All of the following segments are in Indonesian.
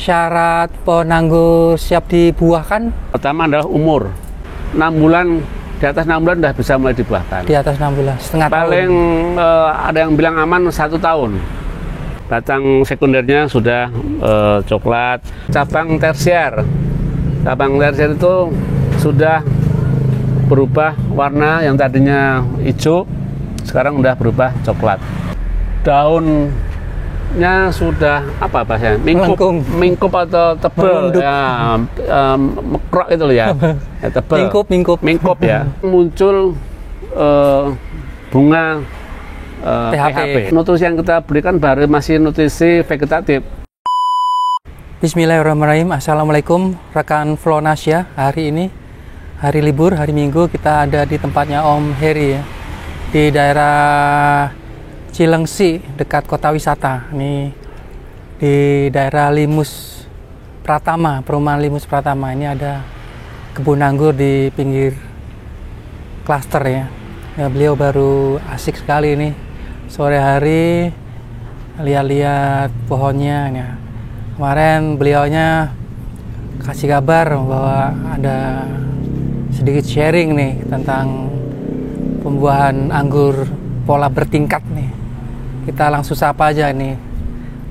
syarat pohon anggur siap dibuahkan? Pertama adalah umur. 6 bulan, di atas 6 bulan sudah bisa mulai dibuahkan. Di atas 6 bulan, setengah Paling tahun. ada yang bilang aman 1 tahun. Batang sekundernya sudah coklat. Cabang tersier. Cabang tersier itu sudah berubah warna, yang tadinya hijau sekarang udah berubah coklat. Daunnya sudah apa bahasanya? Mingkup atau tebal ya, mekrok itu loh ya. Ya tebal. Mingkup ya. Muncul bunga THP. Nutrisi yang kita berikan baru masih nutrisi vegetatif. Bismillahirrahmanirrahim. Assalamualaikum rekan Flonasia. Hari ini hari libur, hari Minggu, kita ada di tempatnya Om Heri ya, di daerah Cilengsi dekat kota wisata. Ini di daerah Limus Pratama, perumahan Limus Pratama. Ini ada kebun anggur di pinggir klaster ya. Ya, beliau baru asik sekali ini sore hari lihat-lihat pohonnya ya. Kemarin beliaunya kasih kabar bahwa ada sedikit sharing nih tentang pembuahan anggur pola bertingkat nih. Kita langsung sapa aja nih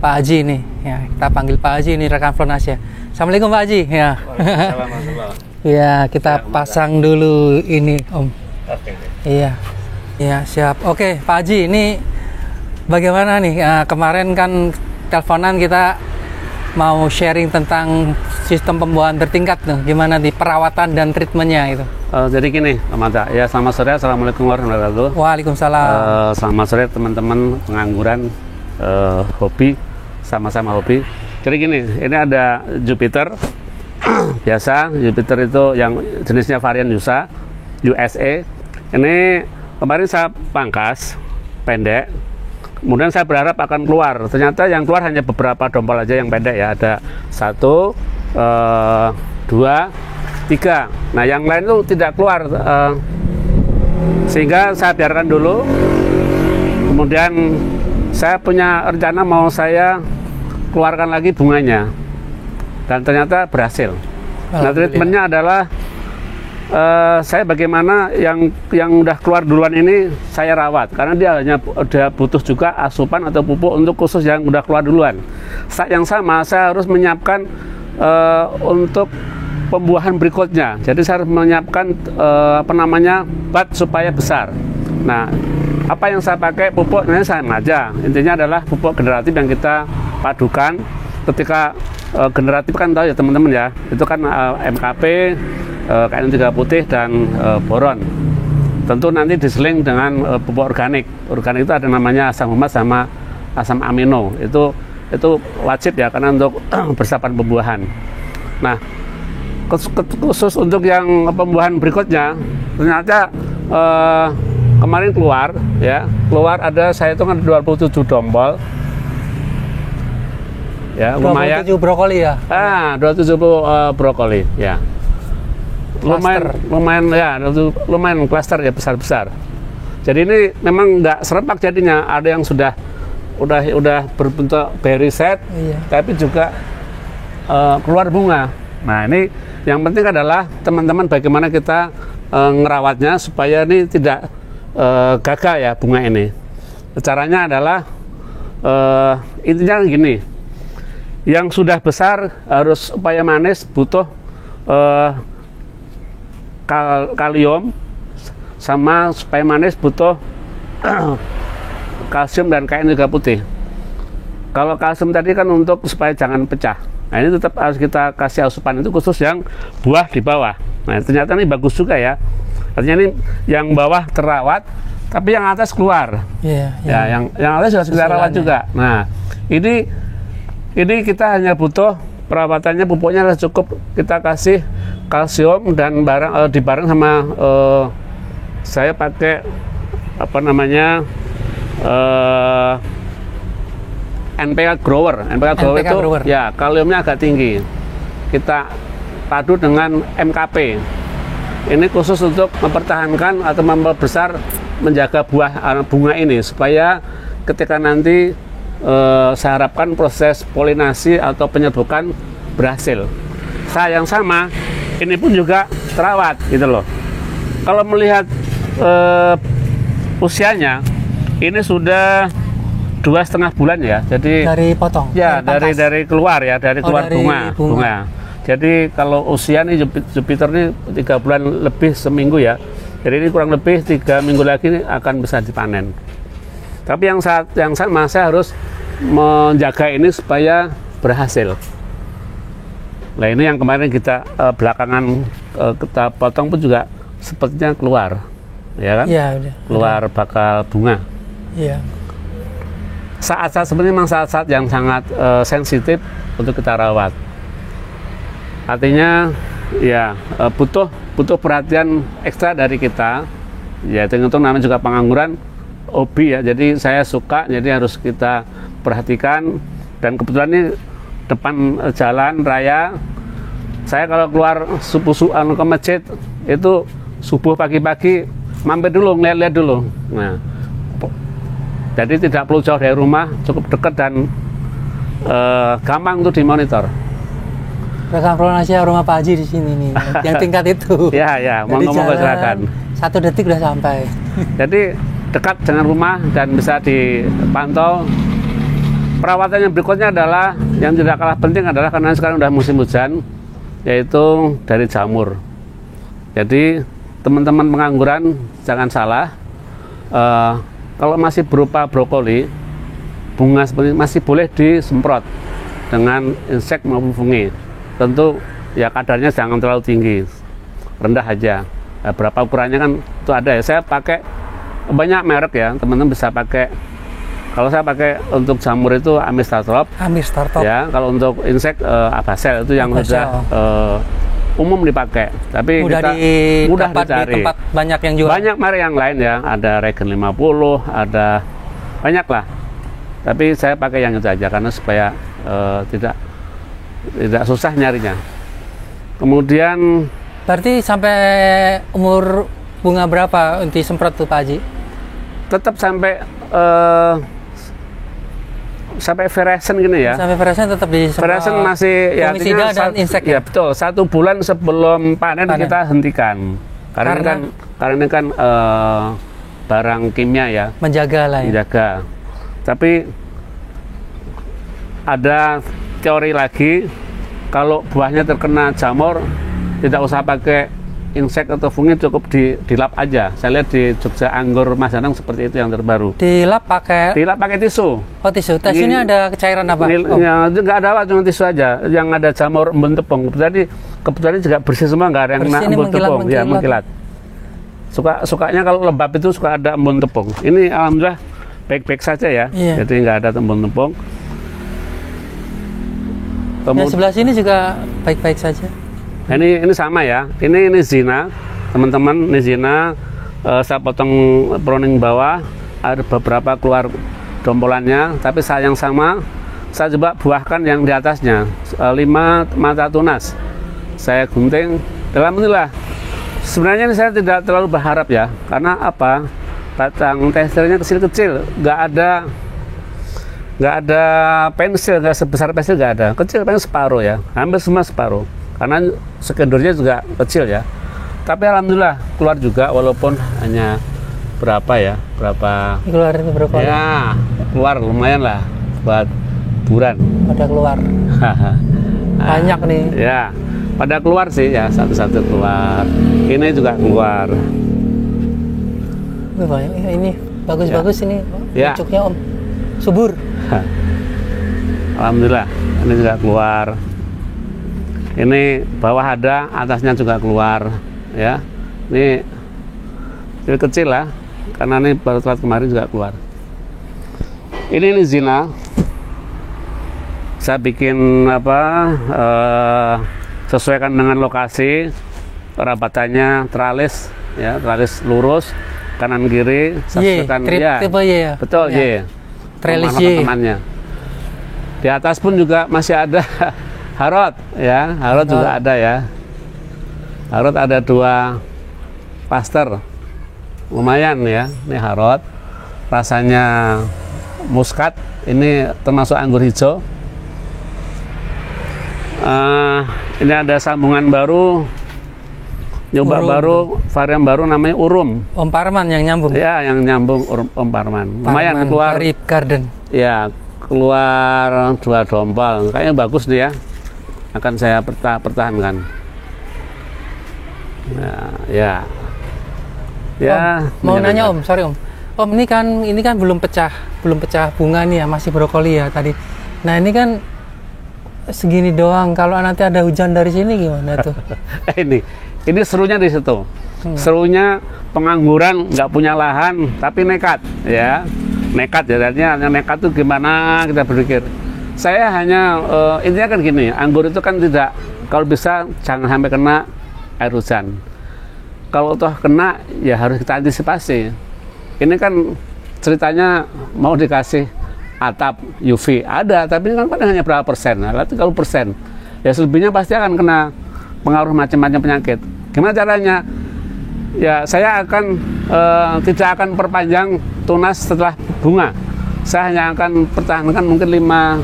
Pak Haji nih ya, kita panggil Pak Haji nih rekan Flonasia. Assalamualaikum Pak Haji ya. Ya, kita pasang dulu ini Om. Iya. Iya, siap. Oke, Pak Haji, ini bagaimana nih? Kemarin kan teleponan kita mau sharing tentang sistem pembuahan bertingkat tuh, gimana di perawatan dan treatmentnya itu. Jadi gini, Mata. Ya, selamat sore. Assalamualaikum warahmatullahi wabarakatuh. Waalaikumsalam. Selamat sore teman-teman pengangguran hobi, sama-sama hobi. Jadi gini, ini ada Jupiter biasa. Jupiter itu yang jenisnya varian USA. Ini kemarin saya pangkas pendek. Kemudian saya berharap akan keluar. Ternyata yang keluar hanya beberapa dompal aja yang pendek ya. Ada 1, 2, 3. Nah, yang lain itu tidak keluar. Sehingga saya biarkan dulu. Kemudian saya punya rencana mau saya keluarkan lagi bunganya. Dan ternyata berhasil. Nah, treatmentnya adalah saya bagaimana yang udah keluar duluan ini saya rawat, karena dia hanya butuh juga asupan atau pupuk untuk khusus yang udah keluar duluan. Saat yang sama saya harus menyiapkan untuk pembuahan berikutnya. Jadi saya harus menyiapkan bat supaya besar. Nah, apa yang saya pakai pupuk ini sama aja. Intinya adalah pupuk generatif yang kita padukan. Ketika generatif kan tahu ya teman-teman ya, itu kan MKP, KN3 putih dan boron. Tentu nanti diseling dengan pupuk organik. Organik itu ada namanya asam humas sama asam amino. Itu wajib ya, karena untuk persiapan pembuahan. Nah, khusus untuk yang pembuahan berikutnya, ternyata kemarin keluar ada, saya hitung ada 27 dompal. Ya, 27 brokoli ya? 27 brokoli ya. Lumayan klaster ya, besar-besar. Jadi ini memang nggak serempak jadinya. Ada yang sudah berbentuk berry set, iya, tapi juga keluar bunga. Nah, ini yang penting adalah teman-teman bagaimana kita ngerawatnya supaya ini tidak gagal ya bunga ini. Caranya adalah intinya gini. Yang sudah besar harus supaya manis butuh kalium, sama supaya manis butuh kalsium dan KN3 putih. Kalau kalsium tadi kan untuk supaya jangan pecah. Nah, ini tetap harus kita kasih asupan, itu khusus yang buah di bawah. Nah, ternyata ini bagus juga ya. Artinya ini yang bawah terawat, tapi yang atas keluar. Ya, yang atas sudah kita rawat juga. Nah, ini kita hanya butuh perawatannya, pupuknya cukup kita kasih kalsium dan dibareng sama saya pakai NPK Grower. NPK Grower itu ya kaliumnya agak tinggi. Kita padu dengan MKP. Ini khusus untuk mempertahankan atau memperbesar, menjaga bunga ini supaya ketika nanti saya harapkan proses polinasi atau penyerbukan berhasil. Saat yang sama, ini pun juga terawat gitu loh. Kalau melihat usianya, ini sudah 2,5 bulan ya. Jadi dari potong. Ya, dari keluar ya, dari keluar bunga. Jadi kalau usia nih Jupiter ini 3 bulan lebih seminggu ya. Jadi ini kurang lebih 3 minggu lagi akan bisa dipanen. Tapi yang saat yang sama saya harus menjaga ini supaya berhasil. Nah ini yang kemarin kita belakangan kita potong pun juga sepertinya keluar, ya kan? Iya, udah. Keluar bakal bunga. Iya. Saat-saat sebenarnya memang saat-saat yang sangat sensitif untuk kita rawat. Artinya ya butuh perhatian ekstra dari kita. Ya tergantung namanya juga pengangguran, hobi ya. Jadi saya suka, jadi harus kita perhatikan. Dan kebetulan ini depan jalan raya. Saya kalau keluar subuh ke masjid itu subuh pagi-pagi mampir dulu, ngeliat dulu. Nah, jadi tidak perlu jauh dari rumah, cukup dekat dan gampang untuk dimonitor. Rekan Flonasia rumah Pak Haji di sini nih, yang tingkat itu. Ya, mau ngomong silakan. 1 detik udah sampai. Jadi dekat dengan rumah dan bisa dipantau. Perawatan yang berikutnya adalah yang tidak kalah penting adalah karena sekarang udah musim hujan, yaitu dari jamur. Jadi teman-teman pengangguran jangan salah. Kalau masih berupa brokoli, bunga seperti masih boleh disemprot dengan insek maupun fungi. Tentu ya kadarnya jangan terlalu tinggi, rendah aja. Berapa ukurannya kan itu ada ya. Saya pakai banyak merek ya, teman-teman bisa pakai. Kalau saya pakai untuk jamur itu Amistatrop. Ya, kalau untuk insek Abasel itu yang sudah umum dipakai. Tapi mudah dicari. Di tempat banyak yang jual. Banyak merek yang lain ya, ada Regen 50, ada banyak lah. Tapi saya pakai yang itu aja karena supaya tidak susah nyarinya. Kemudian berarti sampai umur bunga berapa disemprot tuh Pak Haji? Tetap sampai fluorescen gini ya. Sampai fluorescen tetap disemprot. Fluorescen masih ya fungisida dan insek ya. Betul, 1 bulan sebelum panen kita hentikan. Karena ini kan barang kimia ya. Menjaga lah ya. Menjaga. Tapi ada teori lagi, kalau buahnya terkena jamur tidak usah pakai insek atau fungi, cukup dilap aja. Saya lihat di Jogja Anggur Mas Danang seperti itu yang terbaru. Dilap pakai tisu. Oh, tisu. Tisu ini ada cairan apa? Ya, nggak ada apa, cuma tisu aja. Yang ada jamur embun tepung. Jadi kebetulan juga bersih semua, nggak ada yang kena embun tepung. Ya, mengkilat. Sukanya kalau lembab itu suka ada embun tepung. Ini alhamdulillah baik-baik saja ya. Jadi nggak ada embun tepung. Yang sebelah sini juga baik-baik saja. Ini sama ya. Ini zina, teman-teman. Ini zina. Saya potong pruning bawah. Ada beberapa keluar dompolannya. Tapi saat yang sama, saya coba buahkan yang di atasnya. 5 mata tunas. Saya gunting. Alhamdulillah. Sebenarnya ini saya tidak terlalu berharap ya. Karena apa? Batang tekstilnya kecil-kecil. Nggak ada pensil, nggak sebesar pensil, nggak ada. Kecil, paling separuh ya, hampir semua separuh. Karena sekedurnya juga kecil ya. Tapi alhamdulillah keluar juga, walaupun hanya berapa. Keluar berapa? Ya, keluar lumayan lah buat buran. Pada keluar. Banyak nih. Ya, pada keluar sih ya, satu-satu keluar. Ini juga keluar. Banyak. Ini bagus-bagus ini. Ya. Pucuknya Om. Subur. Alhamdulillah, ini juga keluar. Ini bawah ada, atasnya juga keluar, ya. Ini kecil lah, karena ini baru telat kemarin juga keluar. Ini zina. Saya bikin sesuaikan dengan lokasi, perabatannya teralis, ya, teralis lurus, kanan kiri. Tipe Y ya. Betul, Y. Trellis Y. Di atas pun juga masih ada harot ya, harot juga ada ya. Harot ada 2 plaster, lumayan ya. Ini harot, rasanya muskat Ini termasuk anggur hijau. Ini ada sambungan baru, nyoba Urum. baru, varian baru namanya Urum. Om Parman yang nyambung. Ya, yang nyambung Om Parman. Lumayan Parman keluar. Karib Garden. Ya, keluar 2 dompal. Kayaknya bagus nih ya. Akan saya pertahankan. Nah, ya. Ya. Mau nanya menyenangkan. Om, sorry Om. Om, ini kan belum pecah bunga nih ya, masih brokoli ya tadi. Nah, ini kan segini doang. Kalau nanti ada hujan dari sini gimana tuh? Ini serunya di situ. Serunya pengangguran, nggak punya lahan, tapi nekat, ya. Nekat ya, artinya nekat tuh gimana kita berpikir. Saya hanya intinya kan gini, anggur itu kan tidak, kalau bisa jangan sampai kena air hujan. Kalau toh kena, ya harus kita antisipasi. Ini kan ceritanya mau dikasih atap UV ada, tapi ini kan hanya berapa persen, nah, 30%. Ya selebihnya pasti akan kena pengaruh macam-macam penyakit. Gimana caranya? Ya saya akan tidak akan perpanjang tunas setelah bunga. Saya hanya akan pertahankan mungkin 5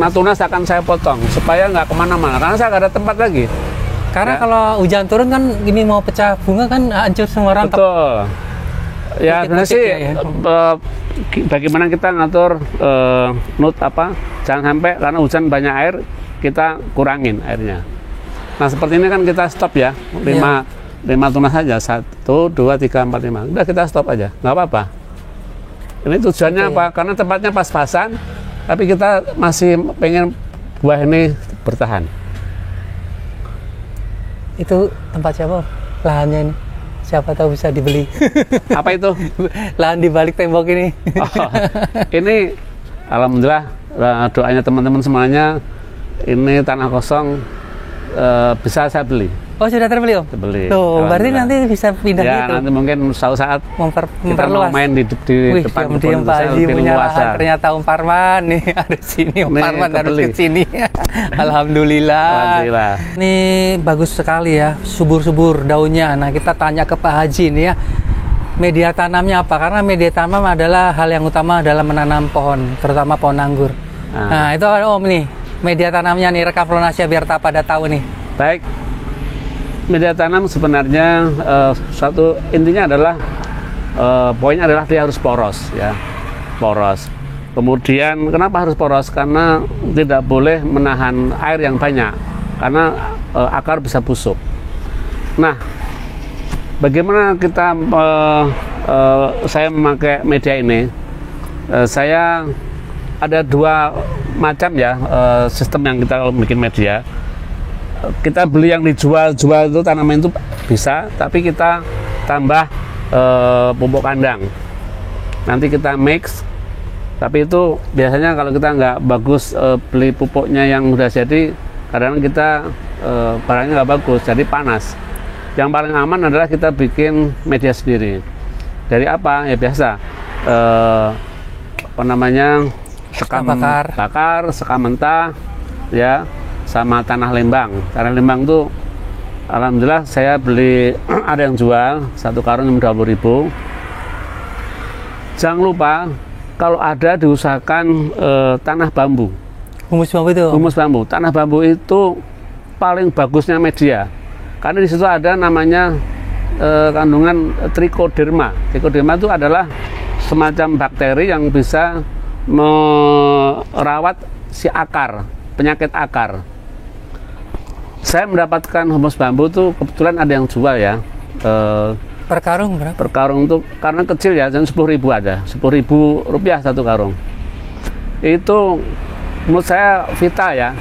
tunas akan saya potong supaya nggak kemana-mana karena saya nggak ada tempat lagi. Karena Ya. kalau hujan turun kan ini mau pecah bunga kan hancur semua rantok. Betul. Ya sebenarnya sih ya. bagaimana kita ngatur jangan sampai karena hujan banyak air kita kurangin airnya. Nah seperti ini kan kita stop ya 5 tunas saja 1, 2, 3, 4, 5 udah kita stop aja nggak apa-apa. Ini tujuannya apa? Karena tempatnya pas-pasan tapi kita masih pengen buah ini bertahan. Itu tempat siapa? Lahannya ini. Siapa tahu bisa dibeli. Apa itu? Lahan di balik tembok ini. Oh, ini alhamdulillah doanya teman-teman semuanya ini tanah kosong bisa saya beli. Oh sudah terbeli Om? Beli. Tuh, berarti nanti bisa pindah Ya gitu. nanti mungkin suatu saat kita mau memperluas. main di Wih, depan diam Pak Haji lebih punya luas. lahan. Ternyata Om Parman nih ada sini, Om Nih, Parman harus kebeli. ke sini. Alhamdulillah. Alhamdulillah. Ini bagus sekali ya, subur-subur daunnya. Nah kita tanya ke Pak Haji nih ya, media tanamnya apa? Karena media tanam adalah hal yang utama dalam menanam pohon, terutama pohon anggur. Nah itu Om nih, media tanamnya nih Rekam Flonasia biar tak pada tahu nih. Baik. Media tanam sebenarnya satu intinya adalah poinnya adalah dia harus poros ya, poros. Kemudian kenapa harus poros? Karena tidak boleh menahan air yang banyak karena akar bisa busuk. Nah, bagaimana kita saya memakai media ini? Saya ada 2 macam ya sistem yang kita bikin media. Kita beli yang dijual itu tanaman itu bisa, tapi kita tambah pupuk kandang. Nanti kita mix, tapi itu biasanya kalau kita nggak bagus beli pupuknya yang udah jadi, kadang kita barangnya nggak bagus, jadi panas. Yang paling aman adalah kita bikin media sendiri. Dari apa? Ya biasa, sekam bakar, sekam mentah, ya. Sama tanah lembang. Tanah lembang tuh alhamdulillah saya beli ada yang jual 1 karung 20.000. Jangan lupa kalau ada diusahakan tanah bambu. Humus bambu itu. Humus bambu. Tanah bambu itu paling bagusnya media. Karena di situ ada namanya kandungan trichoderma. Trichoderma itu adalah semacam bakteri yang bisa merawat si akar, penyakit akar. Saya mendapatkan humus bambu tuh kebetulan ada yang jual ya. Per karung berapa? Per karung tuh karena kecil ya, dan 10.000 ada, 10.000 rupiah 1 karung. Itu menurut saya vital ya,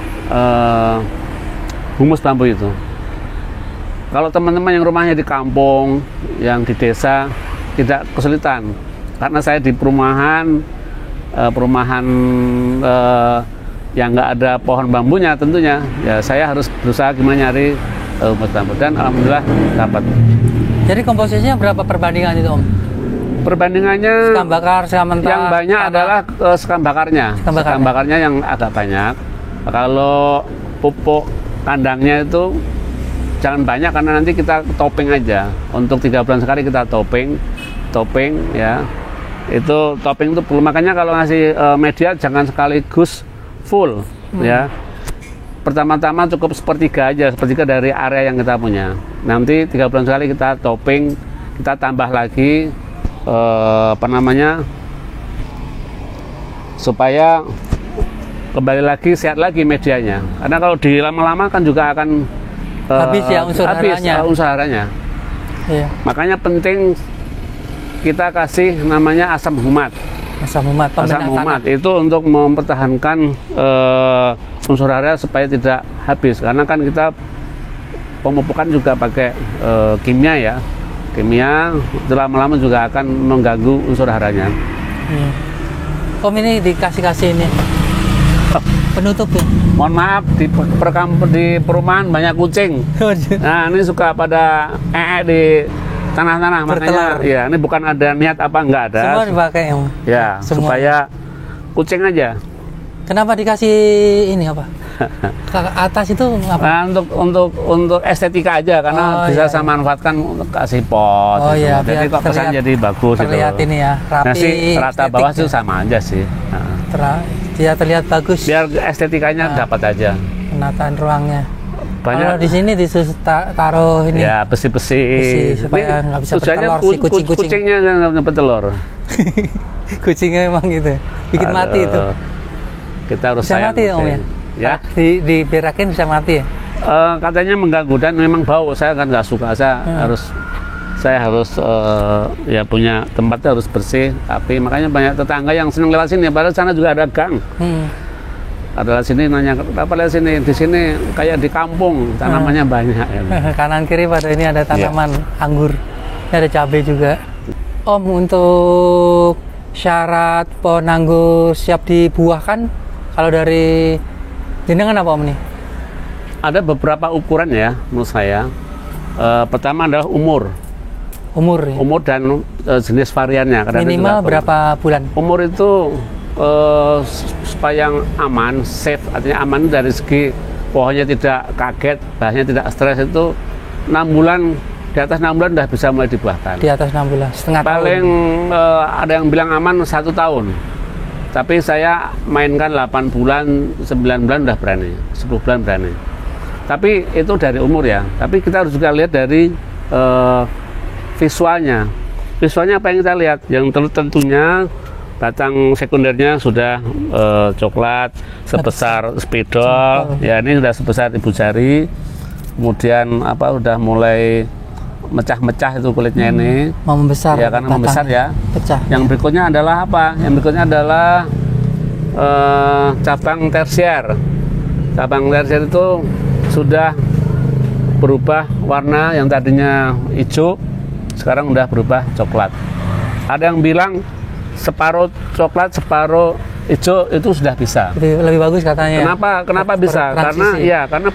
humus bambu itu. Kalau teman-teman yang rumahnya di kampung, yang di desa tidak kesulitan, karena saya di perumahan yang nggak ada pohon bambunya tentunya ya saya harus berusaha gimana nyari humus bambu dan alhamdulillah dapat. Jadi komposisinya berapa perbandingan itu Om? Perbandingannya Sekam bakar, sekam mentah. yang banyak adalah sekam bakarnya. Sekam bakarnya yang agak banyak. Kalau pupuk kandangnya itu jangan banyak karena nanti kita topping aja. Untuk 3 bulan sekali kita topping ya. Itu topping itu perlu, makanya kalau ngasih media jangan sekaligus full ya. Pertama-tama cukup sepertiga aja, sepertiga dari area yang kita punya. Nanti 3 bulan sekali kita topping, kita tambah lagi supaya kembali lagi sehat lagi medianya. Karena kalau di lama-lama kan juga akan habis ya unsur haranya. Iya. Makanya penting kita kasih namanya asam humat. Asam humat itu untuk mempertahankan unsur hara supaya tidak habis. Karena kan kita pemupukan juga pakai kimia ya. Kimia itu lama-lama juga akan mengganggu unsur haranya. Om, ini dikasih ini penutup ya? Mohon maaf, di perumahan banyak kucing. Nah, ini suka pada di tanah-tanah, makanya ya ini bukan ada niat apa, enggak ada. Semua dipakai ya, semua. Supaya kucing aja. Kenapa dikasih ini apa? Ke atas itu apa? Nah, untuk estetika aja, karena bisa saya manfaatkan untuk kasih pot. Oh gitu. iya, jadi kok kesan jadi bagus terlihat gitu. Ini ya, rapi. Nah, sih rata bawah sih sama aja sih. Dia terlihat bagus. Biar estetikanya dapat aja. Penataan ruangnya. Banyak. Kalau di sini taruh ini. Ya, besi-besi. Supaya nggak bisa bertelur si kucing-kucing. Kucingnya nggak bertelur. Kucingnya emang gitu. Bikin mati itu. Kita harus bisa mati ya, Om ya? Ya. Diberakin bisa mati ya? Katanya mengganggu dan memang bau. Saya kan nggak suka. Saya harus ya punya tempatnya harus bersih. Tapi makanya banyak tetangga yang senang lewat sini. Padahal sana juga ada gang. Adalah sini nanya, apa lihat sini, di sini kayak di kampung, tanamannya banyak ya. Kanan kiri pada ini ada tanaman anggur, ini ada cabai juga. Om, untuk syarat pohon anggur siap dibuahkan, kalau dari jenengan apa Om nih? Ada beberapa ukuran ya menurut saya. Pertama adalah umur ya? Umur dan jenis variannya. Minimal berapa bulan? Umur itu supaya yang aman, safe, artinya aman dari segi pohonnya tidak kaget, bahannya tidak stres, itu 6 bulan, di atas 6 bulan sudah bisa mulai dibuahkan. Di atas 6 bulan, setengah paling tahun. Ada yang bilang aman 1 tahun, tapi saya mainkan 8 bulan, 9 bulan udah berani, 10 bulan berani. Tapi itu dari umur ya, tapi kita harus juga lihat dari visualnya. Visualnya apa yang kita lihat? Yang tentunya batang sekundernya sudah coklat sebesar spidol, ya ini sudah sebesar ibu jari. Kemudian udah mulai mecah-mecah itu kulitnya ini. Mau membesar. Ya karena membesar ya. Pecah. Yang berikutnya adalah apa? Yang berikutnya adalah cabang tersier. Cabang tersier itu sudah berubah warna, yang tadinya hijau sekarang udah berubah coklat. Ada yang bilang separuh coklat, separuh hijau itu sudah bisa. Lebih bagus katanya. Kenapa bisa? Karena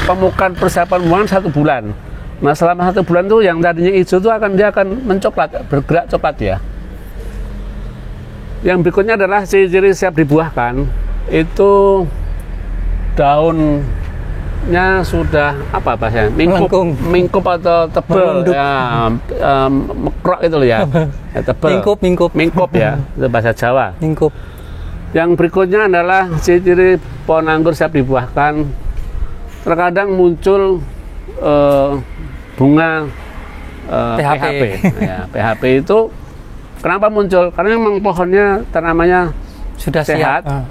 pemukaan persiapan pembuahan 1 bulan. Nah, selama 1 bulan tuh yang tadinya hijau tuh dia akan mencoklat, bergerak coklat ya. Yang berikutnya adalah ciri-ciri siap dibuahkan. Itu daunnya sudah apa bahasanya? Mingkup atau tebal ya, mekrok itu loh ya. Tebal. Mingkup ya, itu bahasa Jawa. Mingkup. Yang berikutnya adalah ciri-ciri pohon anggur siap dibuahkan. Terkadang muncul bunga PHP. Ya, PHP itu kenapa muncul? Karena memang pohonnya tanamannya sudah sehat. Siap.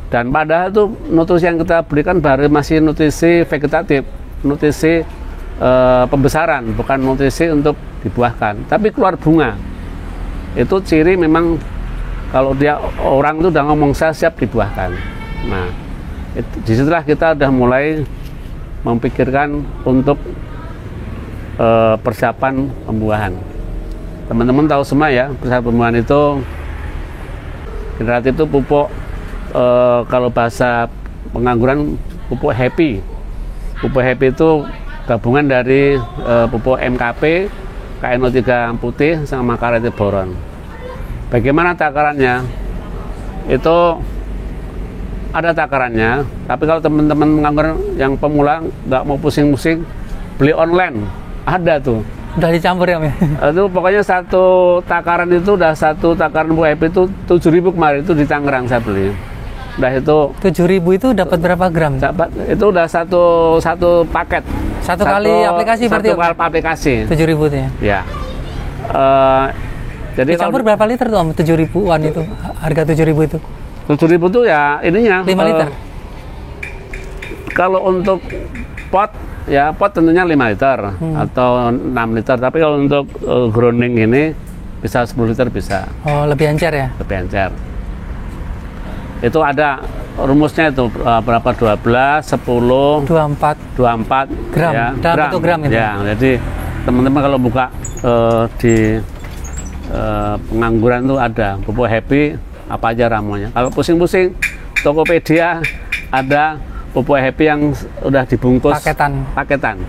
Dan padahal itu nutrisi yang kita berikan baru masih nutrisi vegetatif, nutrisi pembesaran, bukan nutrisi untuk dibuahkan. Tapi keluar bunga. Itu ciri memang kalau dia orang itu udah ngomong saya siap dibuahkan. Nah, disitulah kita udah mulai memikirkan untuk persiapan pembuahan. Teman-teman tahu semua ya, persiapan pembuahan itu generatif itu pupuk, kalau bahasa pengangguran pupuk happy. Pupuk happy itu gabungan dari pupuk MKP, KNO3 putih sama karet boron. Bagaimana takarannya? Itu ada takarannya, tapi kalau teman-teman pengangguran yang pemula nggak mau pusing-pusing, beli online. Ada tuh Udah dicampur ya, Om? Itu pokoknya satu takaran itu udah satu takaran pupuk happy itu 7.000 kemarin itu di Tangerang saya beli. Udah itu 7.000 itu dapat berapa gram? Itu udah satu paket. Satu kali aplikasi berarti? Satu kali aplikasi. 7.000 itu ya? Ya. Jadi dicampur berapa liter tuh, Om? 7.000-an itu, harga 7.000 itu? 7.000 tuh ya ininya 5 liter? Kalau untuk pot, ya pot tentunya 5 liter atau 6 liter. Tapi kalau untuk grounding ini bisa 10 liter bisa. Oh, lebih encer ya? Lebih encer. Itu ada rumusnya itu berapa? 12, 10, 24 gram. Ya, Dalam bentuk gram itu? Ya, jadi teman-teman kalau buka di pengangguran tuh ada pupuk happy apa aja ramuannya. Kalau pusing-pusing Tokopedia ada pupuk happy yang udah dibungkus paketan.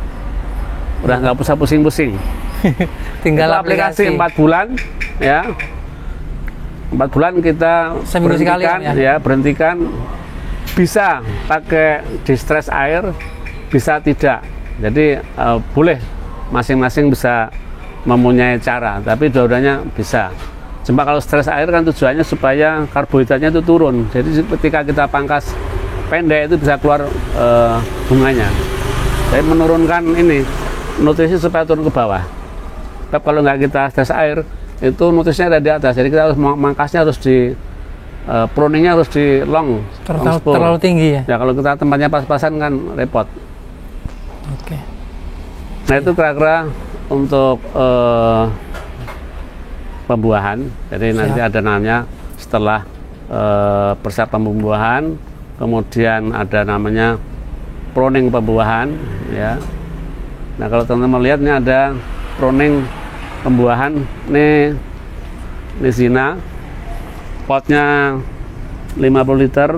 Udah nggak usah pusing-pusing. Tinggal itu aplikasi 4 bulan ya. 4 bulan kita seminggu sekali ya, berhentikan. Bisa pakai distress air, bisa tidak. Jadi boleh masing-masing bisa mempunyai cara, tapi dua-duanya bisa. Cuma kalau stres air kan tujuannya supaya karbohidratnya itu turun. Jadi ketika kita pangkas pendek itu bisa keluar bunganya. Jadi menurunkan ini nutrisi supaya turun ke bawah. Tapi kalau nggak kita stres air, itu nutrisinya ada di atas. Jadi kita harus mangkasnya harus di pruningnya harus di long. Terlalu tinggi ya? Ya kalau kita tempatnya pas-pasan kan repot. Oke. Nah itu kira-kira untuk pembuahan. Jadi nanti ada namanya setelah persiapan pembuahan, kemudian ada namanya pruning pembuahan ya. Nah kalau teman-teman lihat ini ada pruning pembuahan nih Zina, potnya 50 liter.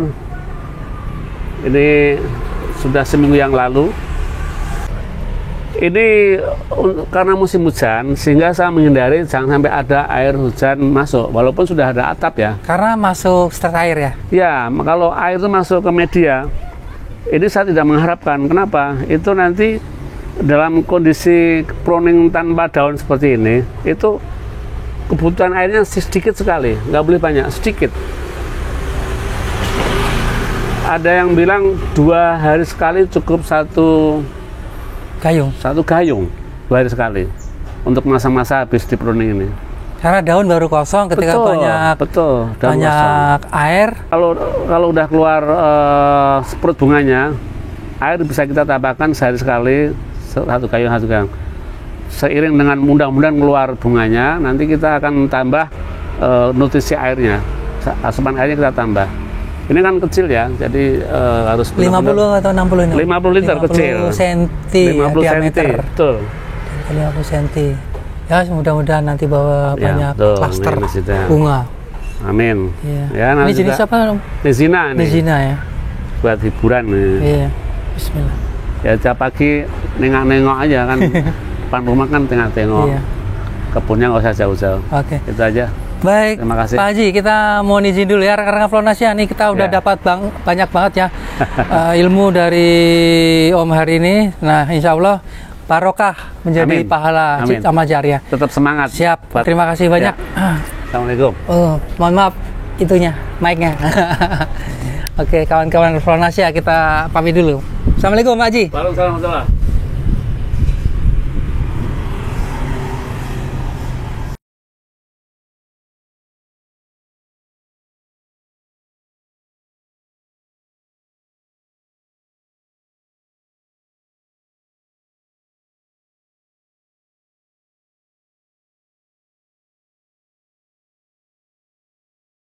Ini sudah seminggu yang lalu. Ini karena musim hujan, sehingga saya menghindari jangan sampai ada air hujan masuk, walaupun sudah ada atap ya. Karena masuk stres air ya? Ya, kalau air itu masuk ke media, ini saya tidak mengharapkan. Kenapa? Itu nanti dalam kondisi pruning tanpa daun seperti ini, itu kebutuhan airnya sedikit sekali, nggak boleh banyak, sedikit. Ada yang bilang 2 hari sekali cukup satu gayung 2 hari sekali untuk masa-masa habis di pruning ini. Karena daun baru kosong ketika banyak air. Kalau udah keluar sprut bunganya, air bisa kita tambahkan sehari sekali satu gayung. Seiring dengan mudah-mudahan keluar bunganya, nanti kita akan tambah nutrisi airnya, asupan airnya kita tambah. Ini kan kecil ya, jadi harus 50 atau 60 ini? 50 liter 50 kecil. 50 cm, diameter. betul. 50 cm. Ya, mudah-mudahan nanti bawa banyak klaster bunga. Amin. Iya. Ya, ini jenis apa? Nezina nih. Nezina ya. Buat hiburan nih. Iya. Bismillah. Ya, tiap pagi nengok-nengok aja kan. Depan rumah kan tengok-tengok. Iya. Kebunnya nggak usah jauh-jauh. Oke. Itu aja. Baik, terima kasih. Pak Haji, kita mau izin dulu ya, rekan-rekan Flonasia nih kita udah dapat banyak banget ya ilmu dari Om hari ini. Nah, insya Allah barokah menjadi pahala sama jariah. Tetap semangat. Siap. Terima kasih banyak. Ya. Assalamualaikum. Oh, mohon maaf itunya, mic-nya. Oke, kawan-kawan Flonasia kita pamit dulu. Assalamualaikum, Pak Haji. Waalaikumsalam.